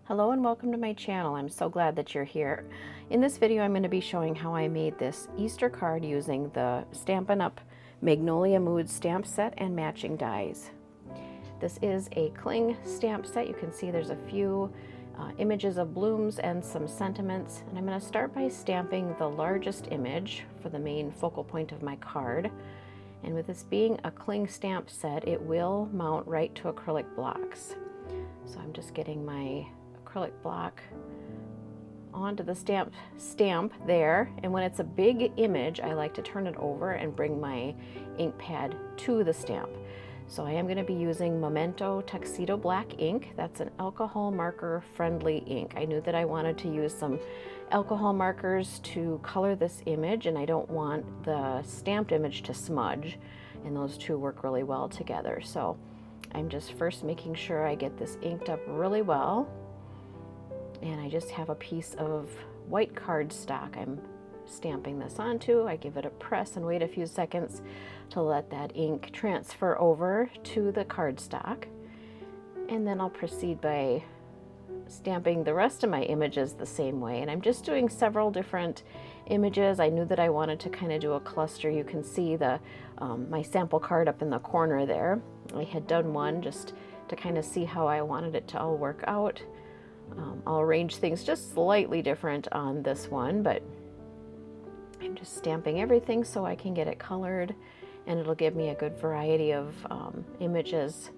Hello and welcome to my channel. I'm so glad that you're here. In this video I'm going to be showing how I made this Easter card using the Stampin' Up! Magnolia Mood stamp set and matching dies. This is a cling stamp set. You can see there's a few images of blooms and some sentiments, and I'm going to start by stamping the largest image for the main focal point of my card. And with this being a cling stamp set, it will mount right to acrylic blocks. So I'm just getting my acrylic block onto the stamp there, and when it's a big image I like to turn it over and bring my ink pad to the stamp. So I am going to be using Memento Tuxedo Black ink. That's an alcohol marker friendly ink. I knew that I wanted to use some alcohol markers to color this image, and I don't want the stamped image to smudge, and those two work really well together. So I'm just first making sure I get this inked up really well. And I just have a piece of white cardstock I'm stamping this onto. I give it a press and wait a few seconds to let that ink transfer over to the cardstock. And then I'll proceed by stamping the rest of my images the same way. And I'm just doing several different images. I knew that I wanted to kind of do a cluster. You can see the my sample card up in the corner there. I had done one just to kind of see how I wanted it to all work out. I'll arrange things just slightly different on this one, but I'm just stamping everything so I can get it colored, and it'll give me a good variety of images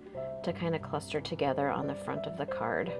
to kind of cluster together on the front of the card.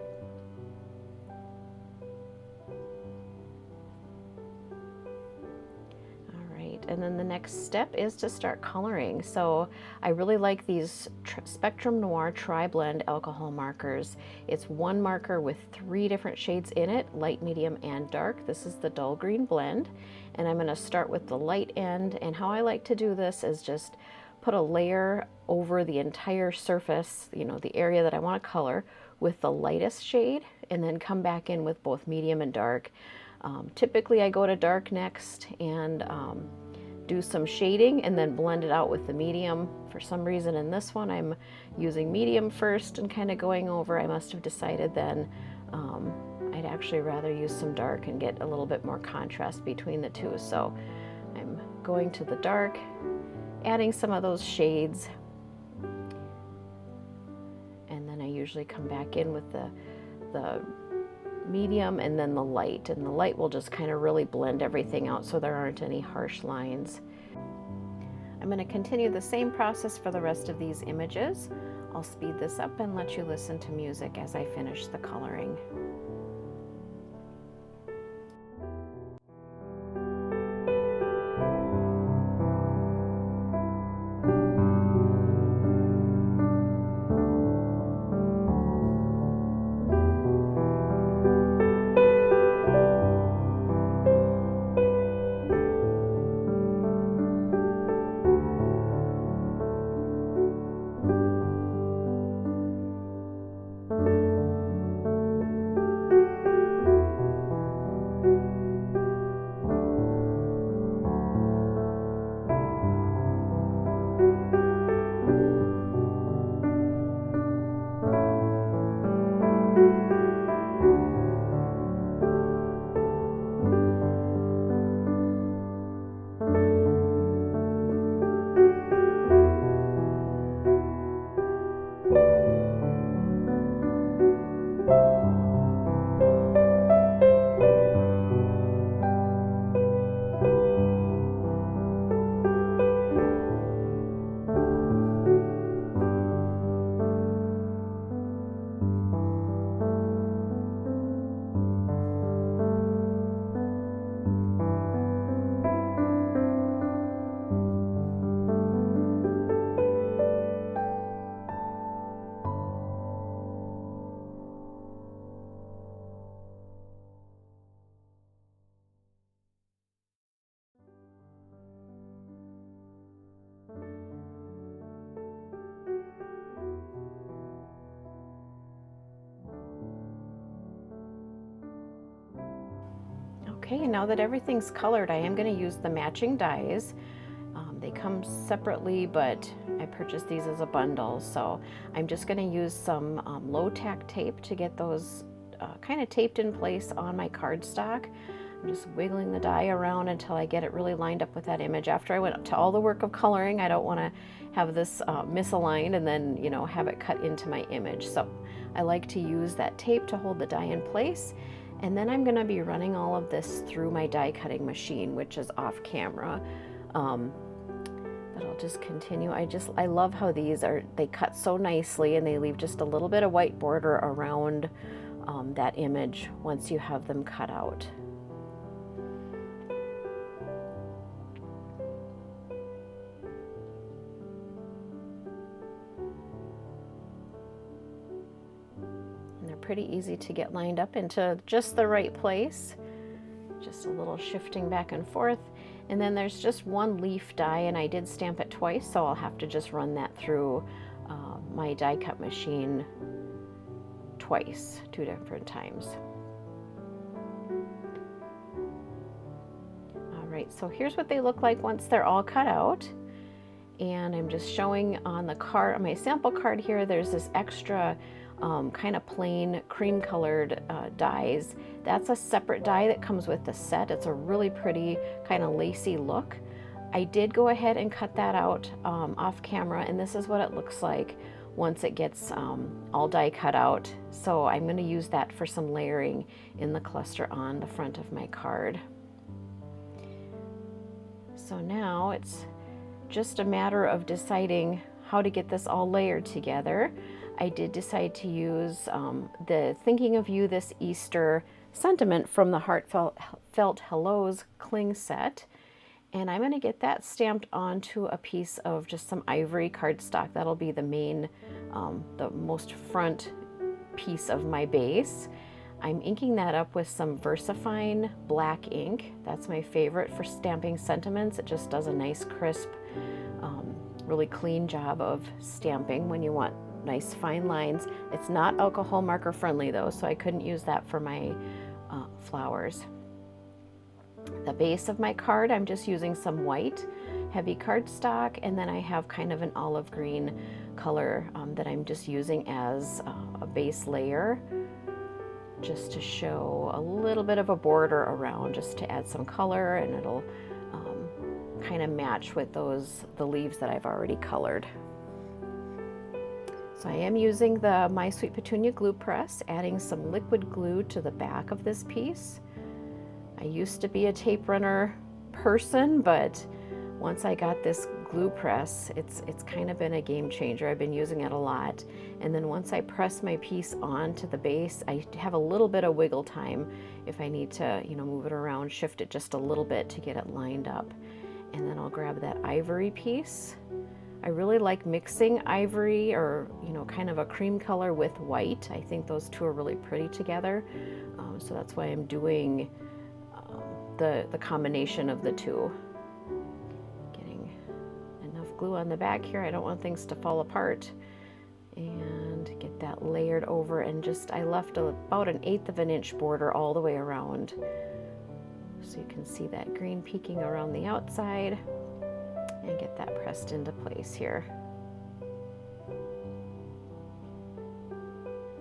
And then the next step is to start coloring. So I really like these Spectrum Noir Tri-Blend Alcohol markers. It's one marker with 3 different shades in it, light, medium, and dark. This is the dull green blend. And I'm gonna start with the light end. And how I like to do this is just put a layer over the entire surface, you know, the area that I wanna color, with the lightest shade, and then come back in with both medium and dark. Typically I go to dark next and do some shading and then blend it out with the medium. For some reason in this one I'm using medium first and kind of going over. I must have decided then I'd actually rather use some dark and get a little bit more contrast between the two. So I'm going to the dark, adding some of those shades, and then I usually come back in with the medium and then the light, and the light will just kind of really blend everything out so there aren't any harsh lines. I'm going to continue the same process for the rest of these images. I'll speed this up and let you listen to music as I finish the coloring. Okay, now that everything's colored, I am going to use the matching dies. They come separately, but I purchased these as a bundle, so I'm just going to use some low tack tape to get those kind of taped in place on my cardstock. I'm just wiggling the die around until I get it really lined up with that image. After I went to all the work of coloring, I don't want to have this misaligned and then, you know, have it cut into my image. So I like to use that tape to hold the die in place. And then I'm going to be running all of this through my die cutting machine, which is off camera. But I'll just continue. I love how they cut so nicely, and they leave just a little bit of white border around that image once you have them cut out. Pretty easy to get lined up into just the right place. Just a little shifting back and forth. And then there's just one leaf die, and I did stamp it twice, so I'll have to just run that through my die cut machine twice, 2 different times. All right, so here's what they look like once they're all cut out. And I'm just showing on the card, on my sample card here, there's this extra kind of plain cream colored dies. That's a separate die that comes with the set. It's a really pretty kind of lacy look. I did go ahead and cut that out off camera, and this is what it looks like once it gets all die cut out. So I'm going to use that for some layering in the cluster on the front of my card. So now it's just a matter of deciding how to get this all layered together. I did decide to use the Thinking of You This Easter sentiment from the Heartfelt Hellos cling set. And I'm going to get that stamped onto a piece of just some ivory cardstock. That'll be the main, the most front piece of my base. I'm inking that up with some VersaFine black ink. That's my favorite for stamping sentiments. It just does a nice crisp, really clean job of stamping when you want nice fine lines. It's not alcohol marker friendly though, so I couldn't use that for my flowers. The base of my card, I'm just using some white heavy cardstock, and then I have kind of an olive green color that I'm just using as a base layer, just to show a little bit of a border around, just to add some color, and it'll kind of match with the leaves that I've already colored. So I am using the My Sweet Petunia glue press, adding some liquid glue to the back of this piece. I used to be a tape runner person, but once I got this glue press, it's kind of been a game changer. I've been using it a lot. And then once I press my piece onto the base, I have a little bit of wiggle time if I need to, you know, move it around, shift it just a little bit to get it lined up. And then I'll grab that ivory piece. I really like mixing ivory, or, you know, kind of a cream color with white. I think those two are really pretty together. So that's why I'm doing the combination of the two. Getting enough glue on the back here. I don't want things to fall apart. And get that layered over, and just, I left about 1/8 of an inch border all the way around. So you can see that green peeking around the outside. And get that pressed into place here.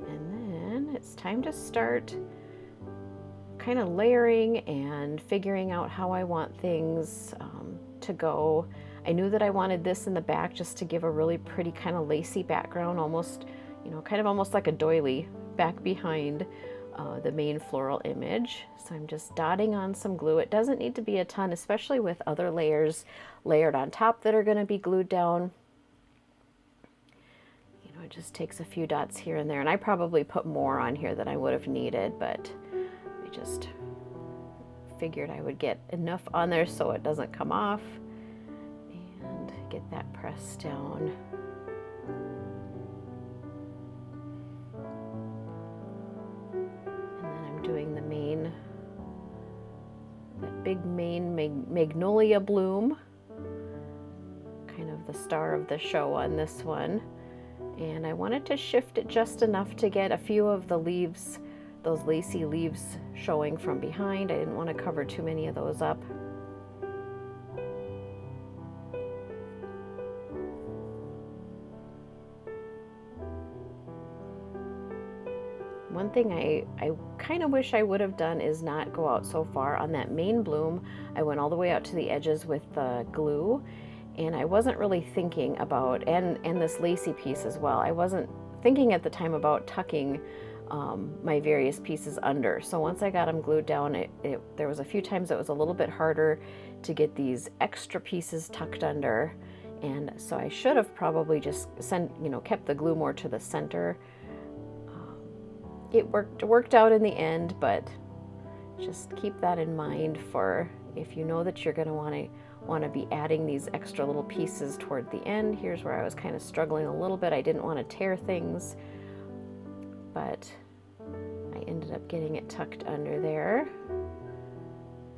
And then it's time to start kind of layering and figuring out how I want things to go. I knew that I wanted this in the back just to give a really pretty kind of lacy background, almost, you know, kind of almost like a doily back behind the main floral image. So I'm just dotting on some glue. It doesn't need to be a ton, especially with other layers layered on top that are going to be glued down. You know, it just takes a few dots here and there, and I probably put more on here than I would have needed, but I just figured I would get enough on there so it doesn't come off, and get that pressed down. Doing the main, that big main magnolia bloom, kind of the star of the show on this one. And I wanted to shift it just enough to get a few of the leaves, those lacy leaves, showing from behind. I didn't want to cover too many of those up. One thing I kind of wish I would have done is not go out so far. On that main bloom, I went all the way out to the edges with the glue, and I wasn't really thinking about, and this lacy piece as well, I wasn't thinking at the time about tucking my various pieces under. So once I got them glued down, there was a few times it was a little bit harder to get these extra pieces tucked under, and so I should have probably just kept the glue more to the center. It worked out in the end, but just keep that in mind for if you know that you're going to want to be adding these extra little pieces toward the end. Here's where I was kind of struggling a little bit. I didn't want to tear things, but I ended up getting it tucked under there.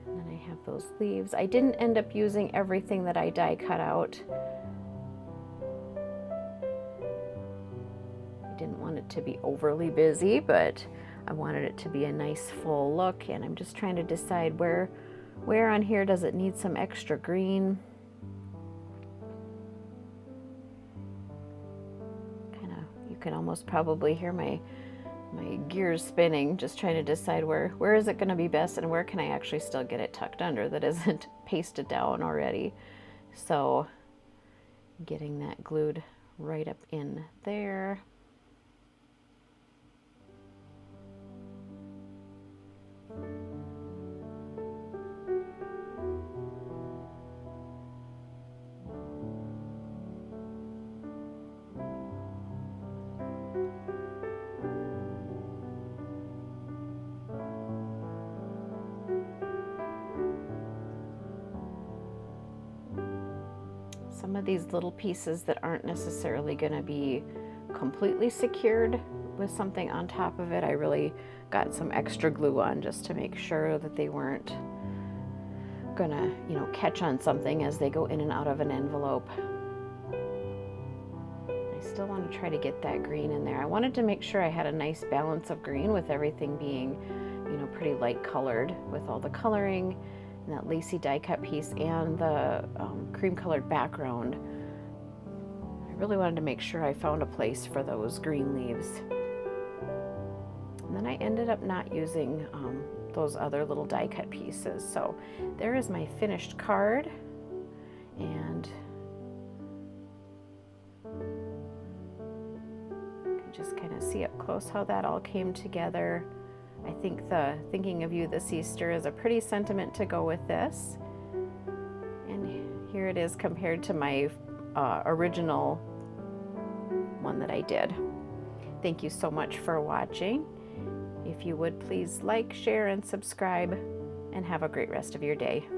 And then I have those leaves. I didn't end up using everything that I die cut out. I didn't want it to be overly busy, but I wanted it to be a nice full look, and I'm just trying to decide where on here does it need some extra green. You can almost probably hear my gears spinning, just trying to decide where is it going to be best and where can I actually still get it tucked under that isn't pasted down already. So getting that glued right up in there. Some of these little pieces that aren't necessarily going to be completely secured with something on top of it, I really got some extra glue on just to make sure that they weren't gonna, catch on something as they go in and out of an envelope. I still want to try to get that green in there. I wanted to make sure I had a nice balance of green with everything being, pretty light colored with all the coloring and that lacy die cut piece and the cream colored background. I really wanted to make sure I found a place for those green leaves. And then I ended up not using those other little die cut pieces. So there is my finished card, and you can just kind of see up close how that all came together. I think the Thinking of You this Easter is a pretty sentiment to go with this. And here it is compared to my original one that I did. Thank you so much for watching. If you would please like, share, and subscribe, and have a great rest of your day.